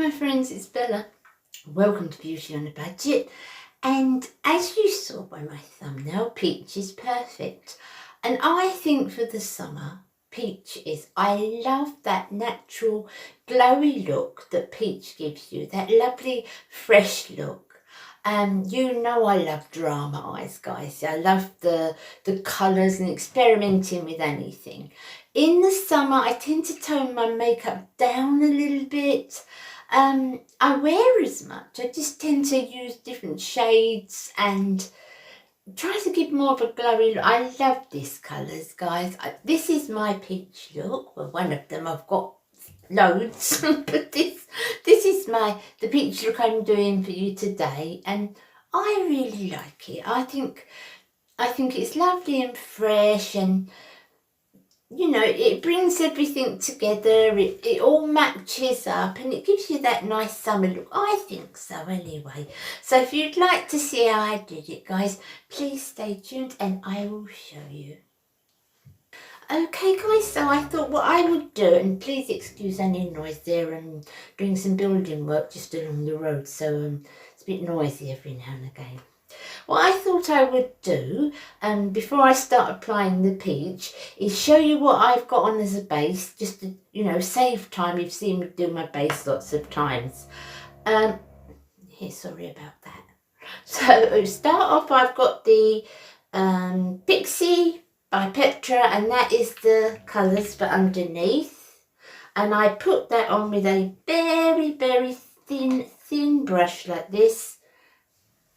my friends, it's Bella. Welcome to Beauty on a Budget. And as you saw by my thumbnail, peach is perfect. And I think for the summer, peach is, I love that natural glowy look that peach gives you, that lovely fresh look. You know I love drama eyes, guys. I love the colours and experimenting with anything. In the summer, I tend to tone my makeup down a little bit. I wear as much. I just tend to use different shades and try to give more of a glowy look. I love these colours, guys. This is my peach look. Well, one of them. I've got loads, but this is the peach look I'm doing for you today, and I really like it. I think it's lovely and fresh, and you know, it brings everything together. It all matches up, and it gives you that nice summer look. I think so anyway. So if you'd like to see how I did it, guys, please stay tuned and I will show you. Okay guys, so I thought what I would do, and please excuse any noise there, I'm doing some building work just along the road, so it's a bit noisy every now and again. What I thought I would do, before I start applying the peach, is show you what I've got on as a base, just to, you know, save time. You've seen me do my base lots of times. Sorry about that. So to start off, I've got the Pixie by Petra, and that is the colours for underneath. And I put that on with a very, very thin brush like this.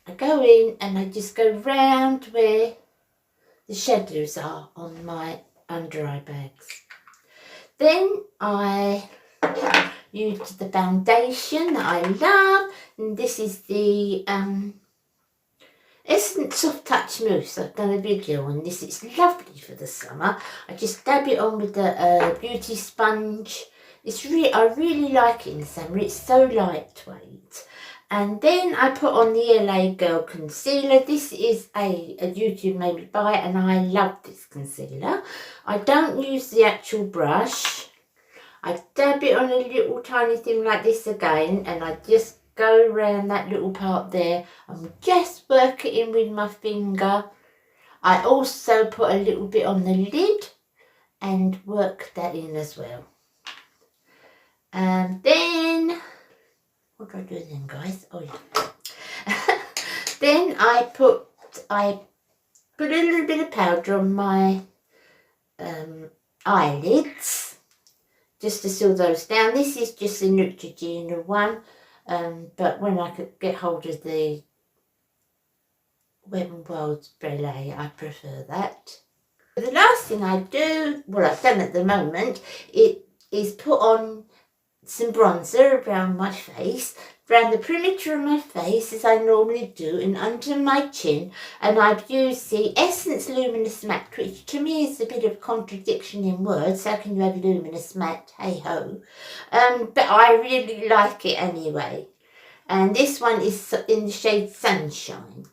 I go in and I just go round where the shadows are on my under eye bags. Then I use the foundation that I love, and this is the Essence Soft Touch Mousse. I've done a video on this. It's lovely for the summer. I just dab it on with the beauty sponge. I really like it in the summer. It's so lightweight. And then I put on the LA Girl concealer. This is a YouTube made me buy, and I love this concealer. I don't use the actual brush. I dab it on a little tiny thing like this again, and I just go around that little part there and just work it in with my finger. I also put a little bit on the lid and work that in as well. And then what do I do then, guys? Oh yeah. Then I put a little bit of powder on my eyelids, just to seal those down. This is just a Neutrogena one, but when I could get hold of the Wet n Wild Brûlée, I prefer that. The last thing I do, well I've done at the moment, it is put on some bronzer around my face, around the perimeter of my face as I normally do, and under my chin. And I've used the Essence Luminous Matte, which to me is a bit of contradiction in words. How can you have luminous matte? Hey ho. But I really like it anyway. And this one is in the shade Sunshine.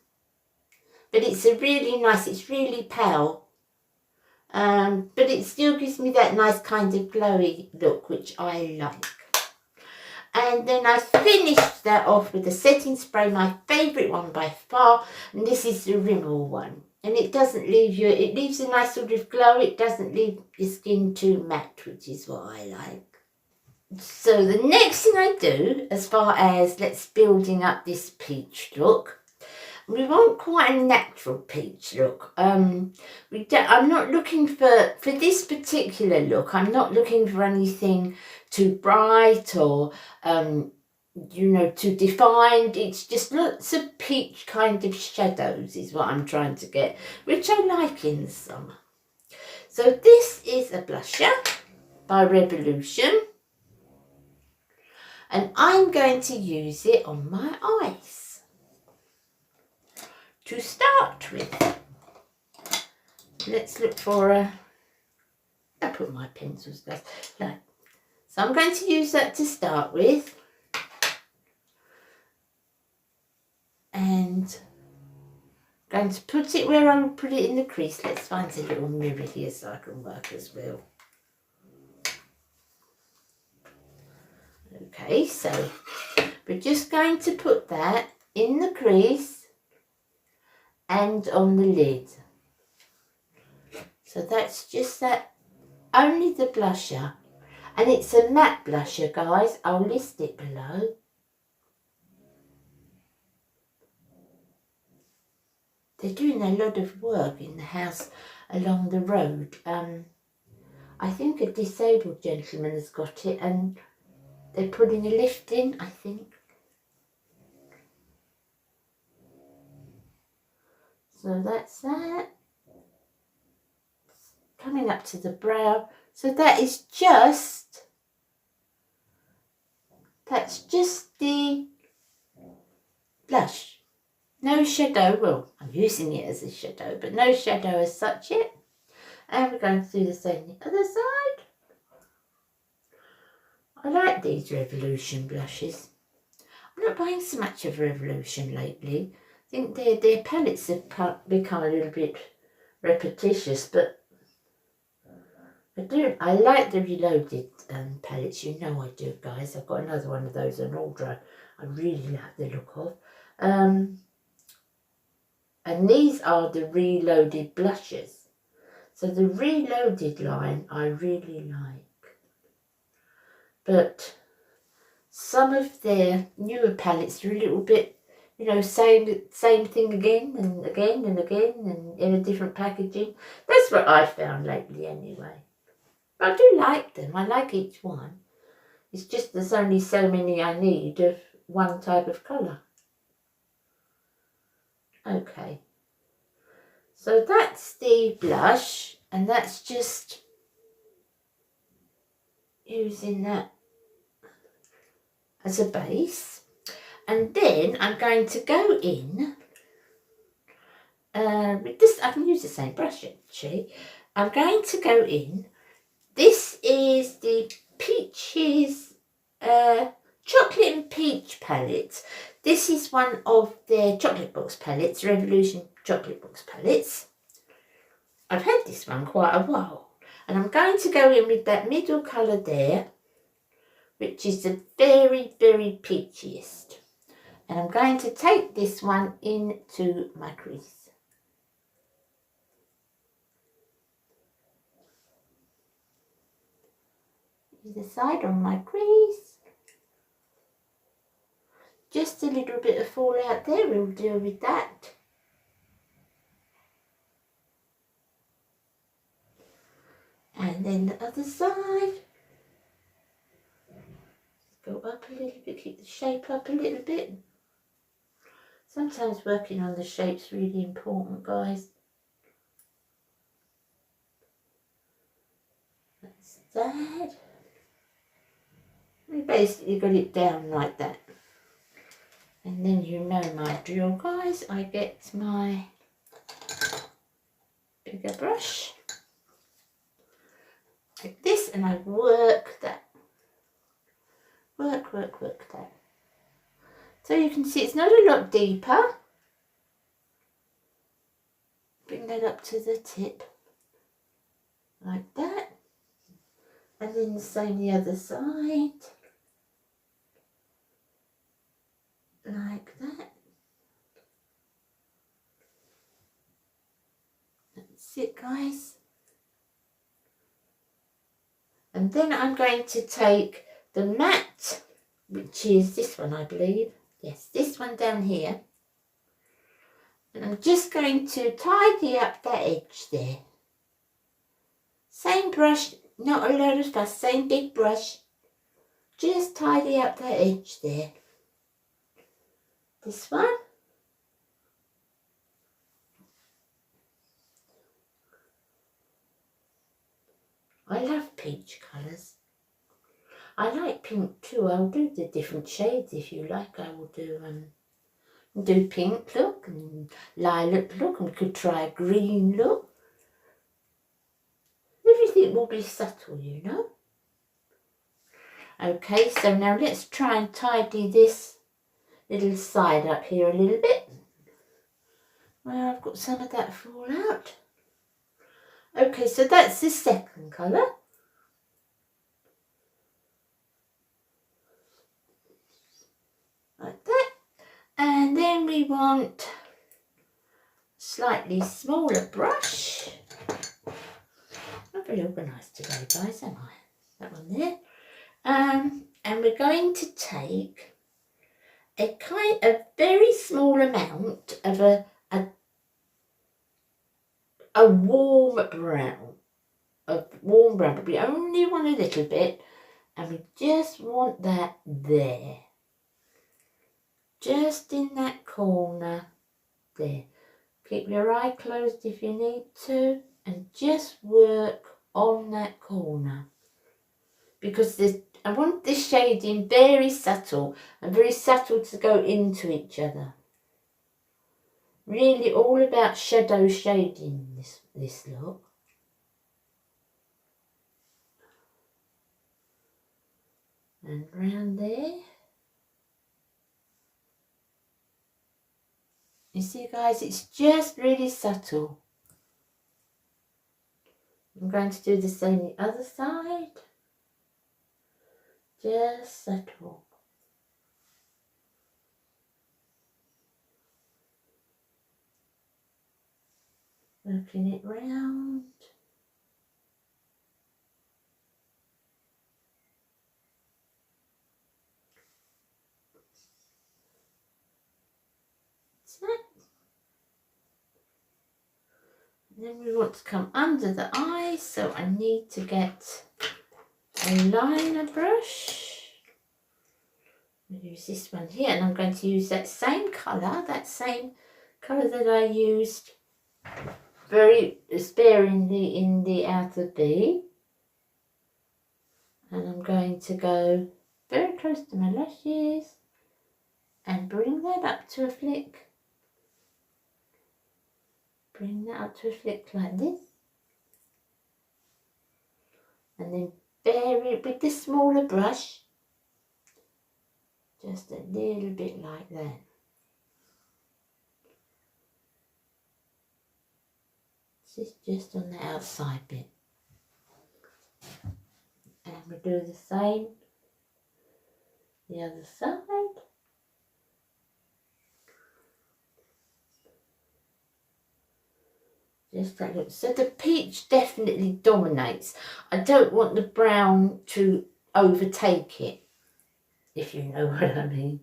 But it's it's really pale. But it still gives me that nice kind of glowy look, which I like. And then I finished that off with a setting spray, my favourite one by far, and this is the Rimmel one. And it doesn't leave you, it leaves a nice sort of glow, it doesn't leave your skin too matte, which is what I like. So the next thing I do, as far as building up this peach look, we want quite a natural peach look. I'm not looking for this particular look, I'm not looking for anything too bright or you know, too defined. It's just lots of peach kind of shadows is what I'm trying to get, which I like in the summer. So this is a blusher by Revolution, and I'm going to use it on my eyes to start with. Let's look for I put my pencils, guys. Like, so I'm going to use that to start with, and I'm going to put it where I will put it in the crease. Let's find a little mirror here so I can work as well. Okay, so we're just going to put that in the crease and on the lid. So that's just that, only the blusher. And it's a matte blusher, guys. I'll list it below. They're doing a lot of work in the house along the road. I think a disabled gentleman has got it and they're putting a lift in, I think. So that's that. Coming up to the brow. So that's just the blush. No shadow. Well, I'm using it as a shadow, but no shadow as such yet. And we're going to do the same on the other side. I like these Revolution blushes. I'm not buying so much of Revolution lately. I think their palettes have become a little bit repetitious, but I like the Reloaded palettes. You know I do, guys. I've got another one of those on order. I really like the look of. And these are the Reloaded blushes. So the Reloaded line I really like. But some of their newer palettes are a little bit, you know, same thing again and again and again and in a different packaging. That's what I've found lately anyway. But I do like them. I like each one. It's just there's only so many I need of one type of colour. Okay. So that's the blush, and that's just using that as a base. And then I'm going to go in with this. I can use the same brush actually. I'm going to go in. This is the Peaches Chocolate and Peach palette. This is one of their chocolate box palettes, Revolution chocolate box palettes. I've had this one quite a while. And I'm going to go in with that middle colour there, which is the very, very peachiest. And I'm going to take this one into my crease. Either side on my crease. Just a little bit of fallout there, we'll deal with that. And then the other side. Go up a little bit, keep the shape up a little bit. Sometimes working on the shape's really important, guys. That's that. We basically got it down like that. And then you know my drill, guys. I get my bigger brush like this and I work that. Work that. So you can see it's not a lot deeper. Bring that up to the tip like that. And then the same the other side. Like that. That's it, guys. And then I'm going to take the matte, which is this one, I believe. Yes, this one down here. And I'm just going to tidy up that edge there. Same brush, not a lot of fuss, same big brush. Just tidy up that edge there. This one. I love peach colours. I like pink too. I'll do the different shades if you like. I will do pink look and lilac look, and we could try a green look. Everything will be subtle, you know. Okay, so now let's try and tidy this little side up here a little bit. Where I've got some of that fall out. Okay, so that's the second colour. we want slightly smaller brush. Not very organised today, guys, am I? That one there. And we're going to take a very small amount of a warm brown. A warm brown, but we only want a little bit, and we just want that there. Just in that corner there. Keep your eye closed if you need to, and just work on that corner. Because I want this shading very subtle, and very subtle to go into each other. Really all about shadow shading this look. And round there. You see, guys, it's just really subtle. I'm going to do the same the other side. Just subtle. Working it round. And then we want to come under the eye, so I need to get a liner brush. I'll use this one here, and I'm going to use that same colour that I used very sparingly in the outer V. And I'm going to go very close to my lashes and bring that up to a flick. Bring that up to a flick like this. And then vary it with the smaller brush. Just a little bit like that. This is just on the outside bit. And we do the same the other side. Just that look. So the peach definitely dominates. I don't want the brown to overtake it, if you know what I mean.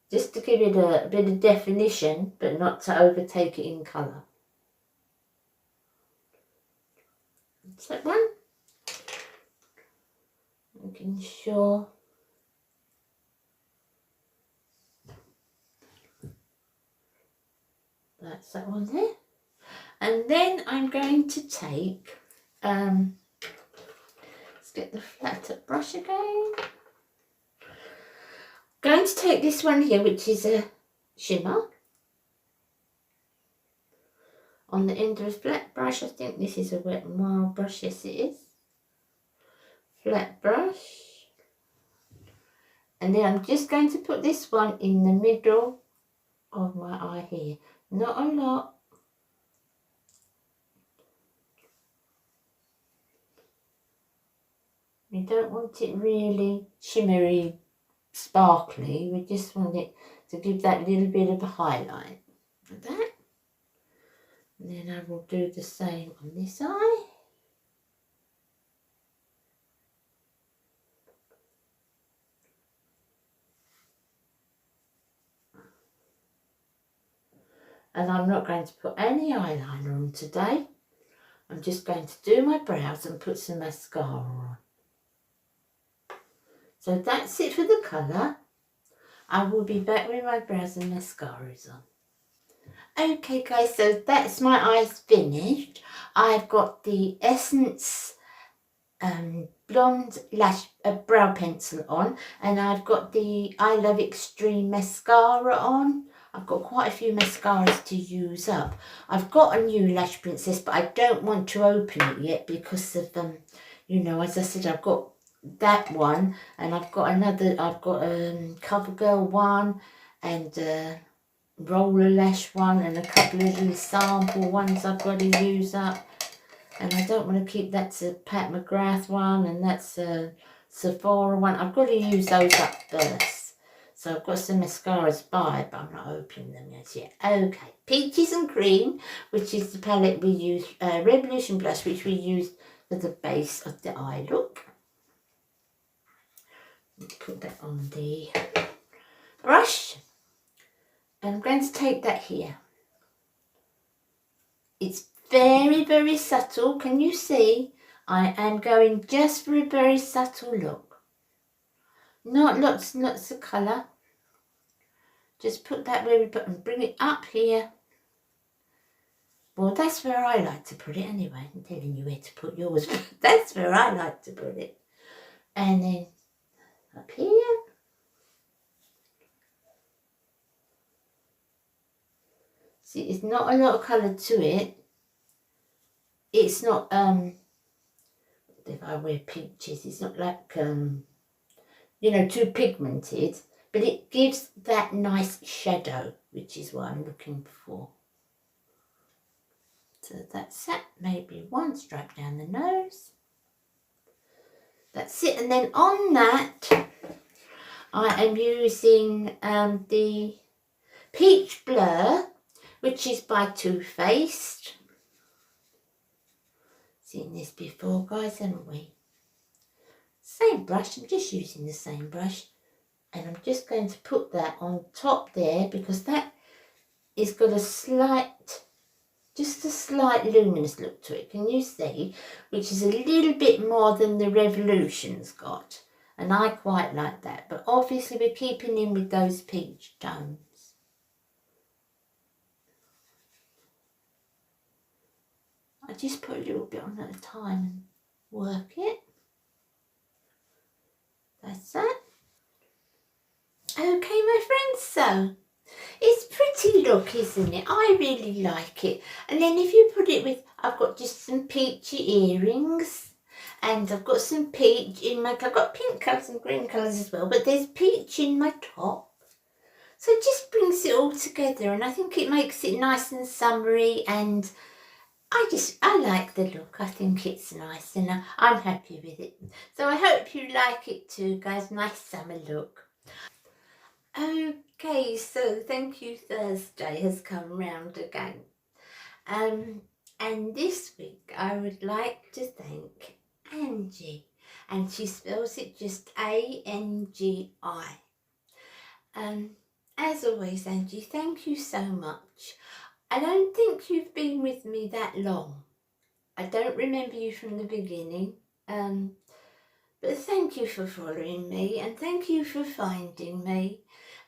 Just to give it a bit of definition, but not to overtake it in colour. That's that one. Making sure that's that one there. And then I'm going to take, let's get the flatter brush again. Going to take this one here, which is a shimmer. On the end of a flat brush, I think this is a Wet n Wild brush, yes it is. Flat brush. And then I'm just going to put this one in the middle of my eye here. Not a lot. We don't want it really shimmery, sparkly. We just want it to give that little bit of a highlight. Like that. And then I will do the same on this eye. And I'm not going to put any eyeliner on today. I'm just going to do my brows and put some mascara on. So that's it for the colour. I will be back with my brows and mascaras on. Okay guys, so that's my eyes finished. I've got the Essence blonde brow pencil on, and I've got the I Love Extreme mascara on. I've got quite a few mascaras to use up. I've got a new Lash Princess, but I don't want to open it yet because of you know, as I said, I've got that one, and I've got another, I've got CoverGirl one, and Roller Lash one, and a couple of little sample ones I've got to use up. And I don't want to keep that to Pat McGrath one, and that's a Sephora one. I've got to use those up first. So I've got some mascaras by, but I'm not opening them yet. Okay, Peaches and Cream, which is the palette we use, Revolution Blush, which we use for the base of the eye look. Put that on the brush. And I'm going to take that here. It's very, very subtle. Can you see? I am going just for a very subtle look. Not lots and lots of colour. Just put that where we put and bring it up here. Well, that's where I like to put it anyway. I'm telling you where to put yours. That's where I like to put it. And then up here. See, it's not a lot of colour to it. It's not, if I wear peaches, it's not like, you know, too pigmented. But it gives that nice shadow, which is what I'm looking for. So that's it. Maybe one stripe down the nose. That's it. And then on that, I am using the Peach Blur, which is by Too Faced. Seen this before, guys, haven't we? Same brush. I'm just using the same brush. And I'm just going to put that on top there because that is got a slight, just a slight luminous look to it. Can you see? Which is a little bit more than the Revolution's got. And I quite like that. But obviously we're keeping in with those peach tones. I just put a little bit on at a time and work it. That's that. Okay, my friends, so it's a pretty look, isn't it? I really like it. And then if you put it with, I've got just some peachy earrings. And I've got some peach in my, I've got pink colours and green colours as well. But there's peach in my top. So it just brings it all together. And I think it makes it nice and summery. And I like the look. I think it's nice. And I'm happy with it. So I hope you like it too, guys. Nice summer look. Okay, so Thank You Thursday has come round again. And this week I would like to thank Angie. And she spells it just A-N-G-I. As always, Angie, thank you so much. I don't think you've been with me that long. I don't remember you from the beginning. But thank you for following me and thank you for finding me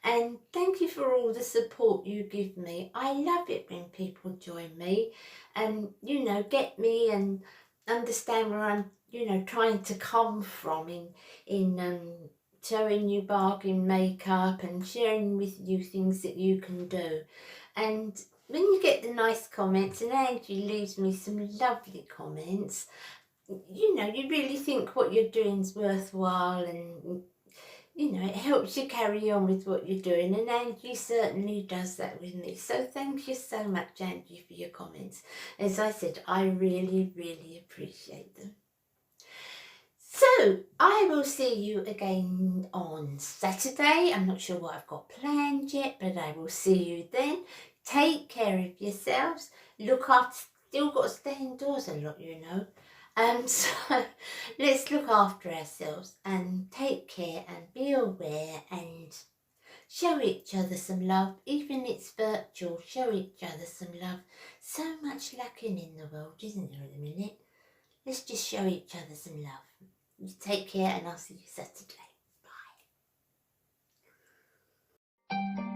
and thank you for all the support you give me. I love it when people join me and, you know, get me and understand where I'm, you know, trying to come from in showing you bargain makeup and sharing with you things that you can do. And when you get the nice comments, and Angie leaves me some lovely comments, you know, you really think what you're doing is worthwhile and, you know, it helps you carry on with what you're doing. And Angie certainly does that with me. So thank you so much, Angie, for your comments. As I said, I really, really appreciate them. So I will see you again on Saturday. I'm not sure what I've got planned yet, but I will see you then. Take care of yourselves. Look after, still got to stay indoors a lot, you know. So let's look after ourselves and take care and be aware and show each other some love. Even if it's virtual, show each other some love. So much lacking in the world, isn't there, at the minute? Let's just show each other some love. You take care and I'll see you Saturday. Bye.